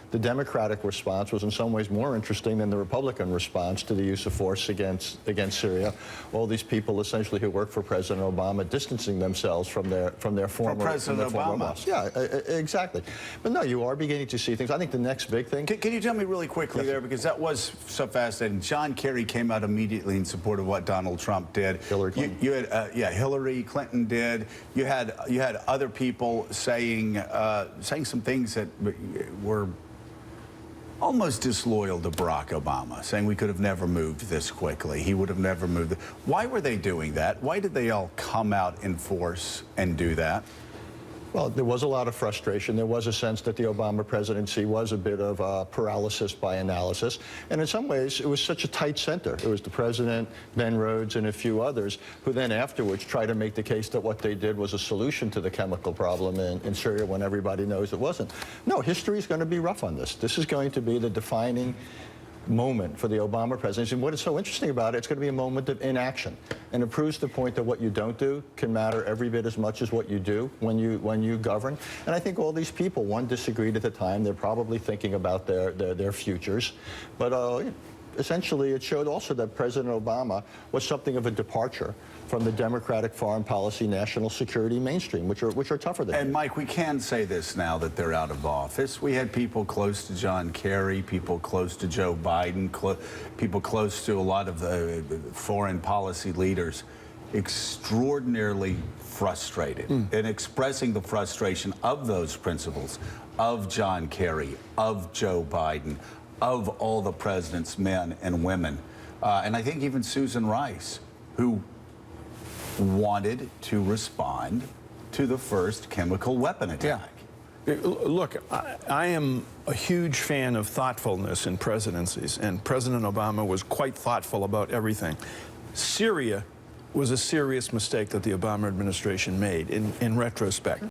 the Democratic response was in some ways more interesting than the Republican response to the use of force against Syria. All these people essentially who work for President Obama distancing themselves from their former President Obama. boss. Yeah, exactly. But no, you are beginning to see things. I think the next big thing. Can you tell me really quickly there, because that was so fascinating. John Kerry came out immediately in support of what Donald Trump did. Hillary Clinton. You had, yeah, Hillary Clinton did. You had other people saying some things that were almost disloyal to Barack Obama, saying we could have never moved this quickly. He would have never moved. Why were they doing that? Why did they all come out in force and do that? Well, there was a lot of frustration. There was a sense that the Obama presidency was a bit of paralysis by analysis. And in some ways, it was such a tight center. It was the president, Ben Rhodes, and a few others who then afterwards tried to make the case that what they did was a solution to the chemical problem in Syria when everybody knows it wasn't. No, history is going to be rough on this. This is going to be the defining moment for the Obama presidency. And what is so interesting about it, it's going to be a moment of inaction. And it proves the point that what you don't do can matter every bit as much as what you do when you govern. And I think all these people, one disagreed at the time. They're probably thinking about their futures. But essentially, it showed also that President Obama was something of a departure from the Democratic foreign policy, national security mainstream, which are tougher than. And Mike, we can say this now that they're out of office. We had people close to John Kerry, people close to Joe Biden, people close to a lot of the foreign policy leaders, extraordinarily frustrated and expressing the frustration of those principles, of John Kerry, of Joe Biden, of all the president's men and women. And I think even Susan Rice, who wanted to respond to the first chemical weapon attack. Yeah. Look, I am a huge fan of thoughtfulness in presidencies, and President Obama was quite thoughtful about everything. Syria was a serious mistake that the Obama administration made in retrospect.